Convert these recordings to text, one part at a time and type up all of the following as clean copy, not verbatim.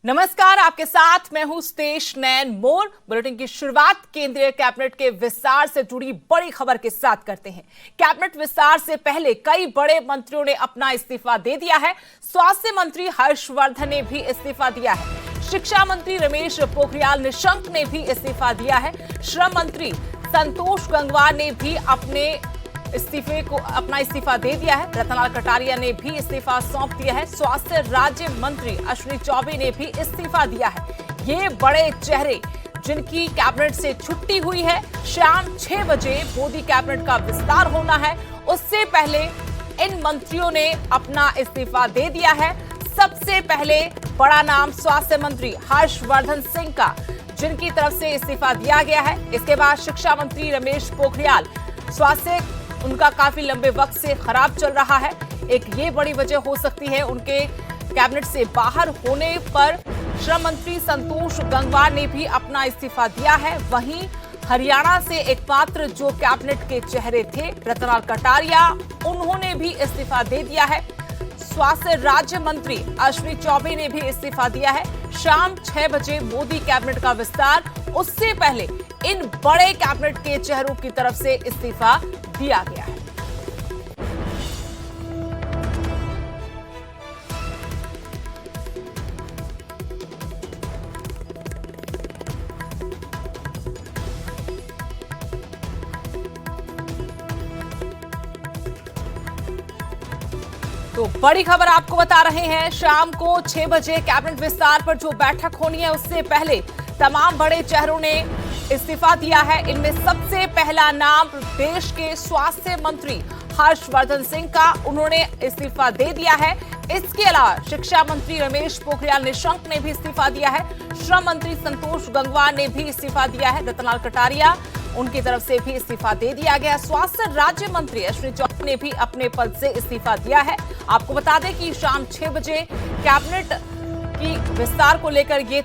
नमस्कार, आपके साथ मैं हूं स्तेश नैन मोर। बुलेटिन की शुरुआत केंद्रीय कैबिनेट के विस्तार से जुड़ी बड़ी खबर के साथ करते हैं। कैबिनेट विस्तार से पहले कई बड़े मंत्रियों ने अपना इस्तीफा दे दिया है। स्वास्थ्य मंत्री हर्षवर्धन ने भी इस्तीफा दिया है। शिक्षा मंत्री रमेश पोखरियाल निशंक ने भी इस्तीफा दिया है। श्रम मंत्री संतोष गंगवार ने भी अपना इस्तीफा दे दिया है। रतनलाल कटारिया ने भी इस्तीफा सौंप दिया है। स्वास्थ्य राज्य मंत्री अश्विनी चौबे ने भी इस्तीफा दिया है। ये बड़े चेहरे जिनकी कैबिनेट से छुट्टी हुई है। शाम 6 बजे मोदी कैबिनेट का विस्तार होना है, उससे पहले इन मंत्रियों ने अपना इस्तीफा दे दिया है। सबसे पहले बड़ा नाम स्वास्थ्य मंत्री हर्षवर्धन सिंह का, जिनकी तरफ से इस्तीफा दिया गया है। इसके बाद शिक्षा मंत्री रमेश पोखरियाल, स्वास्थ्य उनका काफी लंबे वक्त से खराब चल रहा है। एक ये बड़ी वजह हो सकती है उनके कैबिनेट से बाहर होने पर। श्रम मंत्री संतोष गंगवार ने भी अपना इस्तीफा दिया है। वहीं हरियाणा से एकमात्र जो कैबिनेट के चेहरे थे रतनलाल कटारिया, उन्होंने भी इस्तीफा दे दिया है। स्वास्थ्य राज्य मंत्री अश्विनी चौबे ने भी इस्तीफा दिया है। शाम 6 बजे मोदी कैबिनेट का विस्तार, उससे पहले इन बड़े कैबिनेट के चेहरों की तरफ से इस्तीफा दिया गया है। तो बड़ी खबर आपको बता रहे हैं, शाम को 6 बजे कैबिनेट विस्तार पर जो बैठक होनी है, उससे पहले तमाम बड़े चेहरों ने इस्तीफा दिया है। इनमें सबसे पहला नाम देश के स्वास्थ्य मंत्री हर्षवर्धन सिंह का, उन्होंने इस्तीफा दे दिया है। इसके अलावा शिक्षा मंत्री रमेश पोखरियाल निशंक ने भी इस्तीफा दिया है। श्रम मंत्री संतोष गंगवार ने भी इस्तीफा दिया है। रतनलाल कटारिया, उनकी तरफ से भी इस्तीफा दे दिया गया। स्वास्थ्य राज्य मंत्री अश्विनी चौबे ने भी अपने पद से इस्तीफा दिया है। आपको बता दें कि शाम 6 बजे कैबिनेट की विस्तार को लेकर ये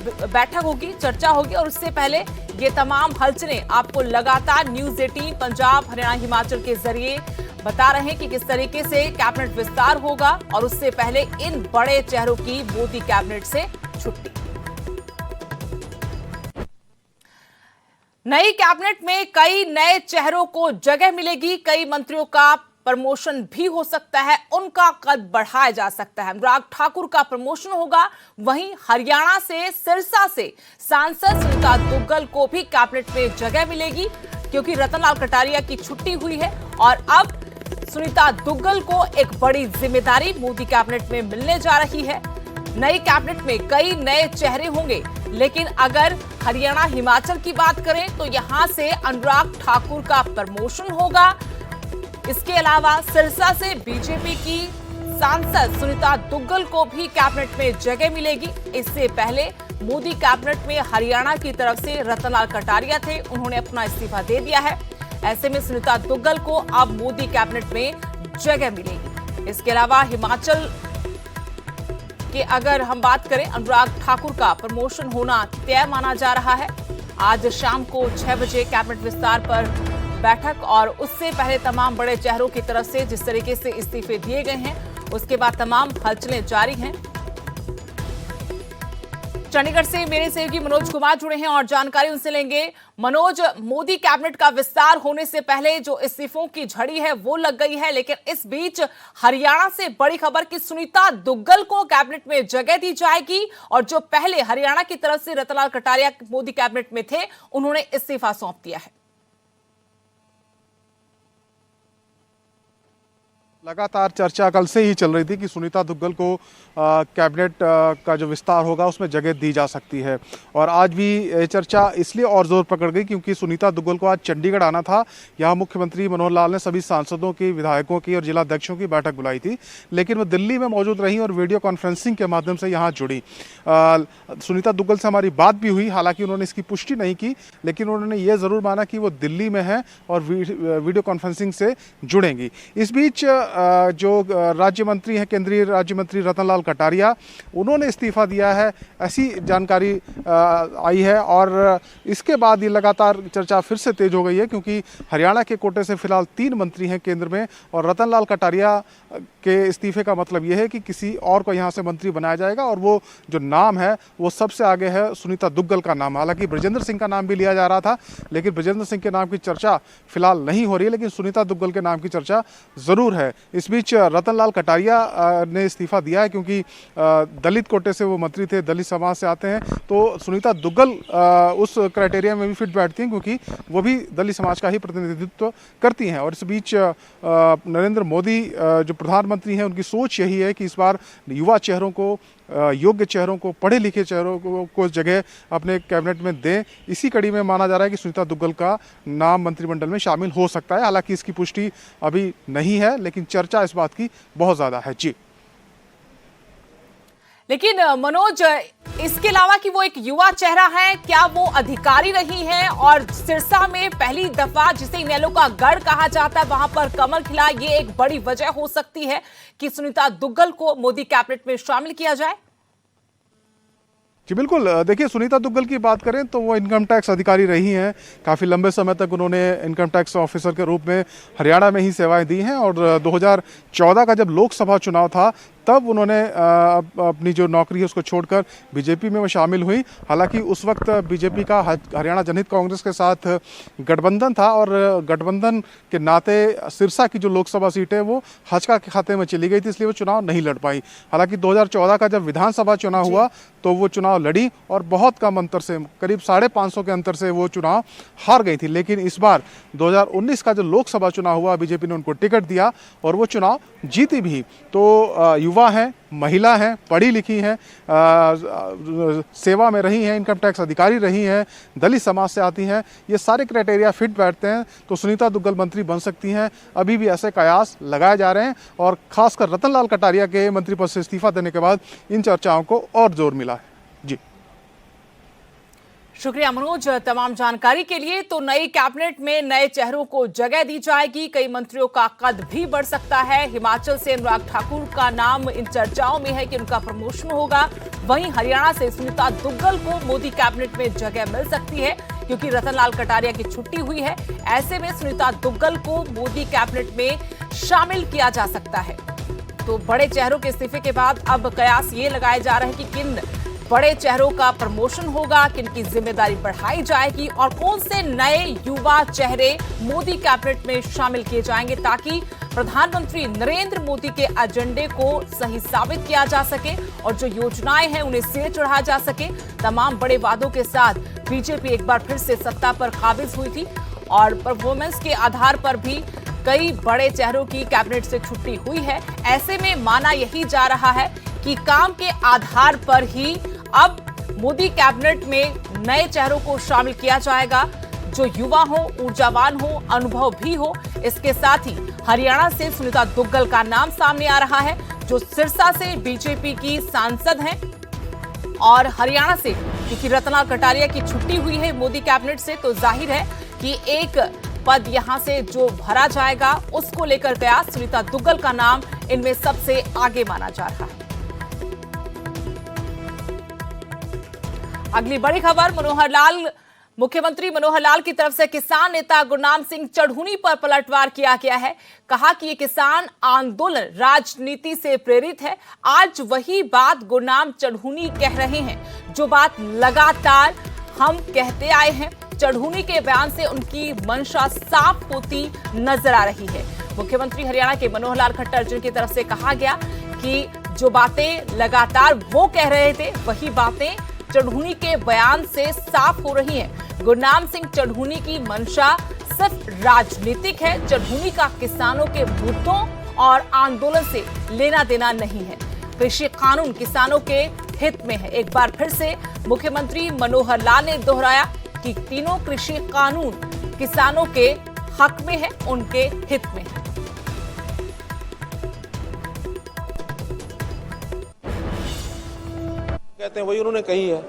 बैठक होगी, चर्चा होगी, और उससे पहले ये तमाम हलचलें आपको लगातार न्यूज 18 पंजाब, हरियाणा, हिमाचल के जरिए बता रहे हैं कि किस तरीके से कैबिनेट विस्तार होगा, और उससे पहले इन बड़े चेहरों की मोदी कैबिनेट से छुट्टी। नई कैबिनेट में कई नए चेहरों को जगह मिलेगी। कई मंत्रियों का प्रमोशन भी हो सकता है, उनका कद बढ़ाया जा सकता है। अनुराग ठाकुर का प्रमोशन होगा। वहीं हरियाणा से सिरसा से सांसद सुनीता दुग्गल को भी कैबिनेट में जगह मिलेगी, क्योंकि रतनलाल कटारिया की छुट्टी हुई है और अब सुनीता दुग्गल को एक बड़ी जिम्मेदारी मोदी कैबिनेट में मिलने जा रही है। नई कैबिनेट में कई नए चेहरे होंगे, लेकिन अगर हरियाणा, हिमाचल की बात करें तो यहां से अनुराग ठाकुर का प्रमोशन होगा। इसके अलावा सिरसा से बीजेपी की सांसद सुनीता दुग्गल को भी कैबिनेट में जगह मिलेगी। इससे पहले मोदी कैबिनेट में हरियाणा की तरफ से रतनलाल कटारिया थे, उन्होंने अपना इस्तीफा दे दिया है। ऐसे में सुनीता दुग्गल को अब मोदी कैबिनेट में जगह मिलेगी। इसके अलावा हिमाचल के अगर हम बात करें, अनुराग ठाकुर का प्रमोशन होना तय माना जा रहा है। आज शाम को 6 बजे कैबिनेट विस्तार पर बैठक, और उससे पहले तमाम बड़े चेहरों की तरफ से जिस तरीके से इस्तीफे दिए गए हैं, उसके बाद तमाम हलचलें जारी हैं। चंडीगढ़ से मेरे सहयोगी मनोज कुमार जुड़े हैं और जानकारी उनसे लेंगे। मनोज, मोदी कैबिनेट का विस्तार होने से पहले जो इस्तीफों की झड़ी है वो लग गई है, लेकिन इस बीच हरियाणा से बड़ी खबर कि सुनीता दुग्गल को कैबिनेट में जगह दी जाएगी, और जो पहले हरियाणा की तरफ से रतनलाल कटारिया मोदी कैबिनेट में थे, उन्होंने इस्तीफा सौंप दिया है। लगातार चर्चा कल से ही चल रही थी कि सुनीता दुग्गल को कैबिनेट का जो विस्तार होगा उसमें जगह दी जा सकती है, और आज भी ये चर्चा इसलिए और जोर पकड़ गई क्योंकि सुनीता दुग्गल को आज चंडीगढ़ आना था। यहाँ मुख्यमंत्री मनोहर लाल ने सभी सांसदों की, विधायकों की और जिलाध्यक्षों की बैठक बुलाई थी, लेकिन वो दिल्ली में मौजूद रही और वीडियो कॉन्फ्रेंसिंग के माध्यम से यहाँ जुड़ी। सुनीता दुग्गल से हमारी बात भी हुई, हालांकि उन्होंने इसकी पुष्टि नहीं की, लेकिन उन्होंने ये ज़रूर माना कि वो दिल्ली में हैं और वीडियो कॉन्फ्रेंसिंग से जुड़ेंगी। इस बीच जो राज्य मंत्री हैं, केंद्रीय राज्य मंत्री रतनलाल कटारिया, उन्होंने इस्तीफा दिया है, ऐसी जानकारी आई है। और इसके बाद ये लगातार चर्चा फिर से तेज हो गई है, क्योंकि हरियाणा के कोटे से फिलहाल 3 मंत्री हैं केंद्र में, और रतनलाल कटारिया के इस्तीफे का मतलब ये है कि किसी और को यहाँ से मंत्री बनाया जाएगा। और वो जो नाम है वो सबसे आगे है सुनीता दुग्गल का नाम। हालांकि ब्रजेंद्र सिंह का नाम भी लिया जा रहा था, लेकिन ब्रजेंद्र सिंह के नाम की चर्चा फिलहाल नहीं हो रही है, लेकिन सुनीता दुग्गल के नाम की चर्चा ज़रूर है। इस बीच रतनलाल कटारिया ने इस्तीफा दिया है, क्योंकि दलित कोटे से वो मंत्री थे, दलित समाज से आते हैं, तो सुनीता दुग्गल उस क्राइटेरिया में भी फिट बैठती हैं, क्योंकि वो भी दलित समाज का ही प्रतिनिधित्व करती हैं। और इस बीच नरेंद्र मोदी जो प्रधानमंत्री हैं, उनकी सोच यही है कि इस बार युवा चेहरों को, योग्य चेहरों को, पढ़े लिखे चेहरों को जगह अपने कैबिनेट में दें। इसी कड़ी में माना जा रहा है कि सुनीता दुग्गल का नाम मंत्रिमंडल में शामिल हो सकता है। हालांकि इसकी पुष्टि अभी नहीं है, लेकिन चर्चा इस बात की बहुत ज़्यादा है। जी, लेकिन मनोज, इसके अलावा कि वो एक युवा चेहरा है, क्या वो अधिकारी रही हैं और सिरसा में पहली दफा, जिसे इनेलो का गढ़ कहा जाता है, वहां पर कमल खिला, ये एक बड़ी वजह हो सकती है कि सुनीता दुग्गल को मोदी कैबिनेट में शामिल किया जाए? जी बिल्कुल। देखिए, सुनीता दुग्गल की बात करें तो वो इनकम टैक्स अधिकारी रही हैं। काफ़ी लंबे समय तक उन्होंने इनकम टैक्स ऑफिसर के रूप में हरियाणा में ही सेवाएं दी हैं। और 2014 का जब लोकसभा चुनाव था, तब उन्होंने अपनी जो नौकरी है उसको छोड़कर बीजेपी में वो शामिल हुई। हालांकि उस वक्त बीजेपी का हरियाणा जनहित कांग्रेस के साथ गठबंधन था, और गठबंधन के नाते सिरसा की जो लोकसभा सीट है वो भाजपा के खाते में चली गई थी, इसलिए वो चुनाव नहीं लड़ पाई। हालांकि 2014 का जब विधानसभा चुनाव हुआ तो वो चुनाव लड़ी, और बहुत कम अंतर से, करीब 550 के अंतर से वो चुनाव हार गई थी। लेकिन इस बार 2019 का जो लोकसभा चुनाव हुआ, बीजेपी ने उनको टिकट दिया और वो चुनाव जीती भी। तो युवा हैं, महिला हैं, पढ़ी लिखी हैं, सेवा में रही हैं, इनकम टैक्स अधिकारी रही हैं, दलित समाज से आती हैं, ये सारे क्राइटेरिया फिट बैठते हैं, तो सुनीता दुग्गल मंत्री बन सकती हैं। अभी भी ऐसे कयास लगाए जा रहे हैं, और खासकर रतनलाल कटारिया के मंत्री पद से इस्तीफा देने के बाद इन चर्चाओं को और जोर मिला है। जी, शुक्रिया मनोज तमाम जानकारी के लिए। तो नई कैबिनेट में नए चेहरों को जगह दी जाएगी, कई मंत्रियों का कद भी बढ़ सकता है। हिमाचल से अनुराग ठाकुर का नाम इन चर्चाओं में है कि उनका प्रमोशन होगा। वहीं हरियाणा से सुनीता दुग्गल को मोदी कैबिनेट में जगह मिल सकती है, क्योंकि रतनलाल कटारिया की छुट्टी हुई है। ऐसे में सुनीता दुग्गल को मोदी कैबिनेट में शामिल किया जा सकता है। तो बड़े चेहरों के इस्तीफे के बाद अब कयास ये लगाए जा रहे हैं कि किन बड़े चेहरों का प्रमोशन होगा, किनकी जिम्मेदारी बढ़ाई जाएगी, और कौन से नए युवा चेहरे मोदी कैबिनेट में शामिल किए जाएंगे, ताकि प्रधानमंत्री नरेंद्र मोदी के एजेंडे को सही साबित किया जा सके और जो योजनाएं हैं उन्हें सिरे चढ़ाया जा सके। तमाम बड़े वादों के साथ बीजेपी एक बार फिर से सत्ता पर काबिज हुई थी, और परफॉर्मेंस के आधार पर भी कई बड़े चेहरों की कैबिनेट से छुट्टी हुई है। ऐसे में माना यही जा रहा है कि काम के आधार पर ही अब मोदी कैबिनेट में नए चेहरों को शामिल किया जाएगा, जो युवा हो, ऊर्जावान हो, अनुभव भी हो। इसके साथ ही हरियाणा से सुनीता दुग्गल का नाम सामने आ रहा है, जो सिरसा से बीजेपी की सांसद हैं, और हरियाणा से क्योंकि रतनलाल कटारिया की छुट्टी हुई है मोदी कैबिनेट से, तो जाहिर है कि एक पद यहां से जो भरा जाएगा, उसको लेकर कयास सुनीता दुग्गल का नाम इनमें सबसे आगे माना जा रहा है। अगली बड़ी खबर, मुख्यमंत्री मनोहर लाल की तरफ से किसान नेता गुरनाम सिंह चढ़ूनी पर पलटवार किया गया है। कहा कि ये किसान आंदोलन राजनीति से प्रेरित है। आज वही बात गुरनाम चढ़ूनी कह रहे हैं, जो बात लगातार हम कहते आए हैं। चढ़ूनी के बयान से उनकी मंशा साफ होती नजर आ रही है। मुख्यमंत्री हरियाणा के मनोहर लाल खट्टर, जिनकी तरफ से कहा गया कि जो बातें लगातार वो कह रहे थे, वही बातें चढ़ूनी के बयान से साफ हो रही हैं। गुरनाम सिंह चढ़ूनी की मंशा सिर्फ राजनीतिक है। चढ़ूनी का किसानों के मुद्दों और आंदोलन से लेना देना नहीं है। कृषि कानून किसानों के हित में है। एक बार फिर से मुख्यमंत्री मनोहर लाल ने दोहराया कि तीनों कृषि कानून किसानों के हक में है, उनके हित में है। कहते हैं वही उन्होंने कही है,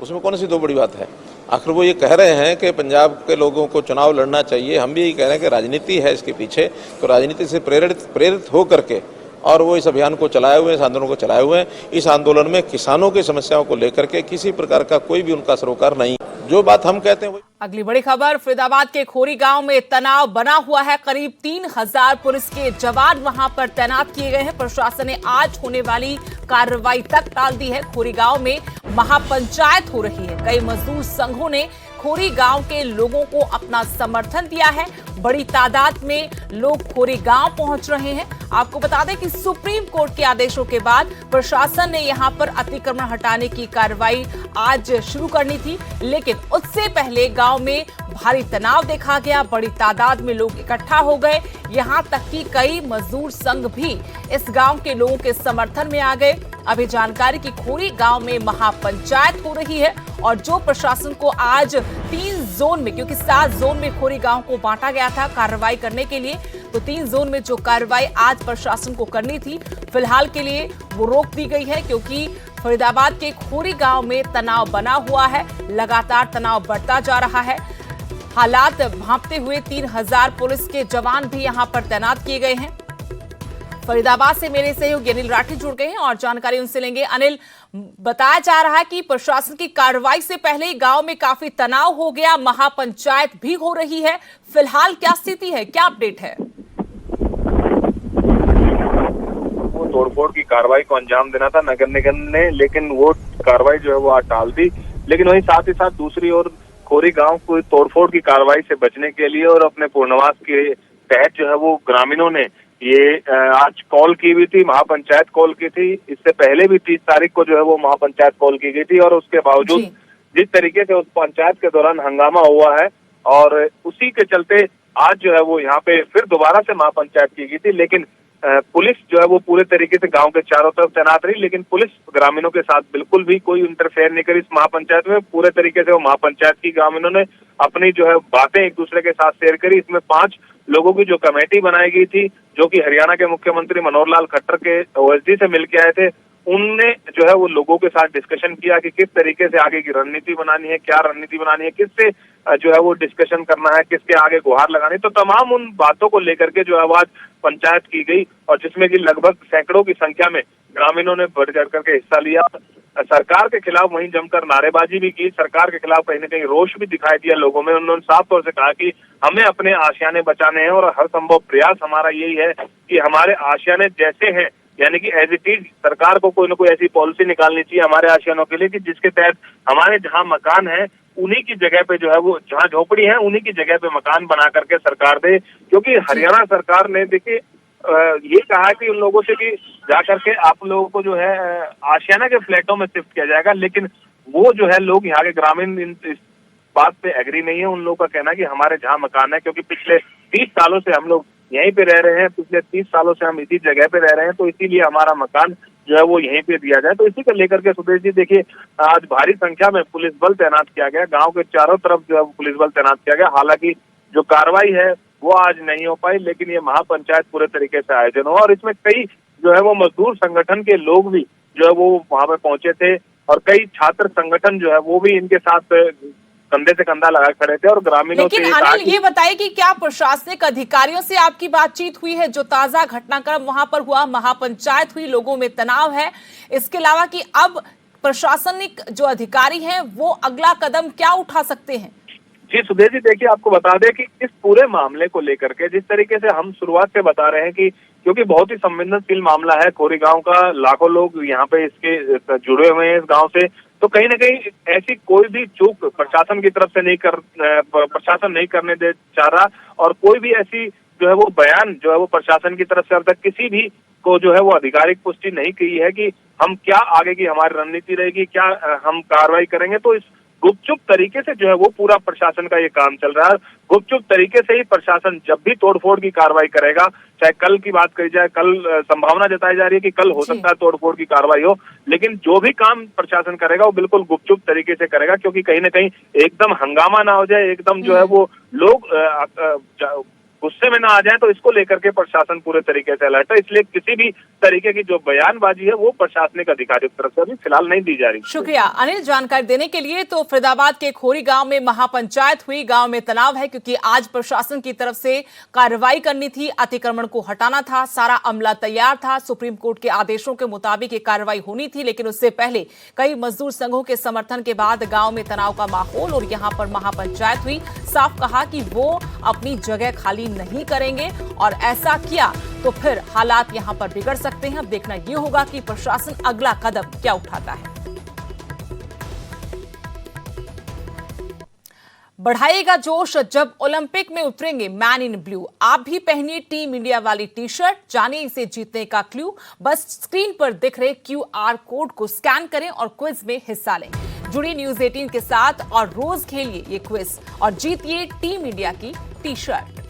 उसमें कौन सी दो बड़ी बात है। आखिर वो ये कह रहे हैं कि पंजाब के लोगों को चुनाव लड़ना चाहिए, हम भी यही कह रहे हैं कि राजनीति है इसके पीछे, तो राजनीति से प्रेरित हो करके और वो इस अभियान को चलाए हुए हैं, इस आंदोलन को चलाए हुए हैं। इस आंदोलन में किसानों की समस्याओं को लेकर के किसी प्रकार का कोई भी उनका सरोकार नहीं। जो बात हम कहते हैं अगली बड़ी खबर, फरीदाबाद के खोरी गांव में तनाव बना हुआ है। करीब 3000 पुलिस के जवान वहां पर तैनात किए गए हैं। प्रशासन ने आज होने वाली कार्रवाई तक टाल दी है। खोरी गांव में महापंचायत हो रही है। कई मजदूर संघों ने खोरी गांव के लोगों को अपना समर्थन दिया है। बड़ी तादाद में लोग खोरी गांव पहुंच रहे हैं। आपको बता दें कि सुप्रीम कोर्ट के आदेशों के बाद प्रशासन ने यहां पर अतिक्रमण हटाने की कार्रवाई आज शुरू करनी थी, लेकिन उससे पहले गांव में भारी तनाव देखा गया। बड़ी तादाद में लोग इकट्ठा हो गए। यहां तक कि कई मजदूर संघ भी इस गांव के लोगों के समर्थन में आ गए। अभी जानकारी की खोरी गांव में महापंचायत हो रही है और जो प्रशासन को आज 3 जोन में, क्योंकि 7 जोन में खोरी गांव को बांटा गया था कार्रवाई करने के लिए, तो 3 जोन में जो कार्रवाई आज प्रशासन को करनी थी, फिलहाल के लिए वो रोक दी गई है, क्योंकि फरीदाबाद के खोरी गांव में तनाव बना हुआ है। लगातार तनाव बढ़ता जा रहा है। हालात भांपते हुए 3000 पुलिस के जवान भी यहां पर तैनात किए गए हैं। फरीदाबाद से मेरे सहयोगी अनिल राठी जुड़ गए हैं और जानकारी उनसे लेंगे। अनिल, बताया जा रहा है कि प्रशासन की कार्रवाई से पहले ही गांव में काफी तनाव हो गया, महापंचायत भी हो रही है। फिलहाल क्या स्थिति है, क्या अपडेट है? वो तोड़फोड़ की कार्रवाई को अंजाम देना था नगर निगम ने, लेकिन वो कार्रवाई जो है वो आज टाल दी। लेकिन वहीं साथ ही साथ दूसरी ओर खोरी गांव को तोड़फोड़ की कार्रवाई से बचने के लिए और अपने पूर्णवास के तहत जो है वो ग्रामीणों ने ये आज कॉल की हुई थी, महापंचायत कॉल की थी। इससे पहले भी 30 तारीख को जो है वो महापंचायत कॉल की गई थी और उसके बावजूद जिस तरीके से उस पंचायत के दौरान हंगामा हुआ है और उसी के चलते आज जो है वो यहाँ पे फिर दोबारा से महापंचायत की गई थी। लेकिन पुलिस जो है वो पूरे तरीके से गांव के चारों तरफ तैनात रही, लेकिन पुलिस ग्रामीणों के साथ बिल्कुल भी कोई इंटरफेयर नहीं करी इस महापंचायत में। पूरे तरीके से वो महापंचायत की ग्रामीणों ने अपनी जो है बातें एक दूसरे के साथ शेयर करी। इसमें 5 लोगों की जो कमेटी बनाई गई थी, जो कि हरियाणा के मुख्यमंत्री मनोहर लाल खट्टर के ओएसडी से मिलकर आए थे, उनने जो है वो लोगों के साथ डिस्कशन किया कि किस तरीके से आगे की रणनीति बनानी है, क्या रणनीति बनानी है, किससे जो है वो डिस्कशन करना है, किसके आगे गुहार लगानी। तो तमाम उन बातों को लेकर के जो है आज पंचायत की गई और जिसमें कि लगभग सैकड़ों की संख्या में ग्रामीणों ने बढ़ चढ़ करके हिस्सा लिया। सरकार के खिलाफ वहीं जमकर नारेबाजी भी की, सरकार के खिलाफ कहीं न कहीं रोष भी दिखाई दिया लोगों में। उन्होंने साफ तौर से कहा कि हमें अपने आशियाने बचाने हैं और हर संभव प्रयास हमारा यही है कि हमारे आशियाने जैसे हैं, यानी कि एज इट इज सरकार को कोई न कोई ऐसी पॉलिसी निकालनी चाहिए हमारे आशियानों के लिए कि जिसके तहत हमारे जहाँ मकान है उन्हीं की जगह पे जो है वो, जहाँ झोपड़ी है उन्हीं की जगह पे मकान बना करके सरकार दे। क्योंकि हरियाणा सरकार ने देखिए ये कहा कि उन लोगों से कि जाकर के आप लोगों को जो है आशियाना के फ्लैटों में शिफ्ट किया जाएगा, लेकिन वो जो है लोग यहाँ के ग्रामीण इस बात पे एग्री नहीं है। उन लोगों का कहना है कि हमारे जहाँ मकान है, क्योंकि पिछले 30 सालों से हम लोग यहीं पे रह रहे हैं, पिछले 30 सालों से हम इसी जगह पे रह रहे हैं, तो इसीलिए हमारा मकान जो है वो यहीं पे दिया जाए। तो इसी को लेकर के सुदेश जी देखिए आज भारी संख्या में पुलिस बल तैनात किया गया, गांव के चारों तरफ जो है पुलिस बल तैनात किया गया। हालांकि जो कार्रवाई है वो आज नहीं हो पाई, लेकिन ये महापंचायत पूरे तरीके से आयोजन हुआ और इसमें कई जो है वो मजदूर संगठन के लोग भी जो है वो वहां पे पहुंचे थे और कई छात्र संगठन जो है वो भी इनके साथ कंधे से कंधा लगा खड़े थे और ग्रामीणों से। लेकिन अनिल, ये बताइए कि क्या प्रशासनिक अधिकारियों से आपकी बातचीत हुई है? जो ताजा घटनाक्रम वहां पर हुआ, महापंचायत हुई, लोगों में तनाव है, इसके अलावा कि अब प्रशासनिक जो अधिकारी हैं वो अगला कदम क्या उठा सकते हैं? जी सुधीर जी, देखिए आपको बता दें कि इस पूरे मामले को लेकर के जिस तरीके से हम शुरुआत से बता रहे हैं कि क्योंकि बहुत ही संवेदनशील मामला है खोरी गांव का, लाखों लोग यहाँ पे इसके जुड़े हुए हैं इस गांव से, तो कहीं ना कहीं ऐसी कोई भी चूक प्रशासन की तरफ से प्रशासन नहीं करने दे चाह रहा और कोई भी ऐसी जो है वो बयान जो है वो प्रशासन की तरफ से अब तक किसी भी को जो है वो आधिकारिक पुष्टि नहीं की है कि हम क्या आगे की हमारी रणनीति रहेगी, क्या हम कार्रवाई करेंगे। तो इस गुपचुप तरीके से जो है वो पूरा प्रशासन का ये काम चल रहा है। गुपचुप तरीके से ही प्रशासन जब भी तोड़फोड़ की कार्रवाई करेगा, चाहे कल की बात करी जाए, कल संभावना जताई जा रही है कि कल हो सकता है तोड़फोड़ की कार्रवाई हो, लेकिन जो भी काम प्रशासन करेगा वो बिल्कुल गुपचुप तरीके से करेगा, क्योंकि कहीं ना कहीं एकदम हंगामा ना हो जाए, एकदम जो है वो लोग गुस्से में ना आ जाए, तो इसको लेकर के प्रशासन पूरे तरीके से अलर्ट है। इसलिए किसी भी तरीके की जो बयानबाजी है वो प्रशासनिक अधिकारियों की तरफ से अभी फिलहाल नहीं दी जा रही। शुक्रिया अनिल जानकारी देने के लिए। तो फरीदाबाद के खोरी गांव में महापंचायत हुई, गांव में तनाव है क्योंकि आज प्रशासन की तरफ से कार्रवाई करनी थी, अतिक्रमण को हटाना था, सारा अमला तैयार था, सुप्रीम कोर्ट के आदेशों के मुताबिक ये कार्रवाई होनी थी, लेकिन उससे पहले कई मजदूर संघों के समर्थन के बाद गांव में तनाव का माहौल और यहां पर महापंचायत हुई। साफ कहा कि वो अपनी जगह खाली नहीं करेंगे और ऐसा किया तो फिर हालात यहां पर बिगड़ सकते हैं। अब देखना यह होगा कि प्रशासन अगला कदम क्या उठाता है। बढ़ाएगा जोश जब ओलंपिक में उतरेंगे मैन इन ब्लू। आप भी पहनिए टीम इंडिया वाली टी शर्ट, जानिए इसे जीतने का क्लू। बस स्क्रीन पर दिख रहे QR कोड को स्कैन करें और क्विज में हिस्सा लें। जुड़ी न्यूज़ 18 के साथ और रोज खेलिए ये क्विज और जीतिए टीम इंडिया की टी शर्ट।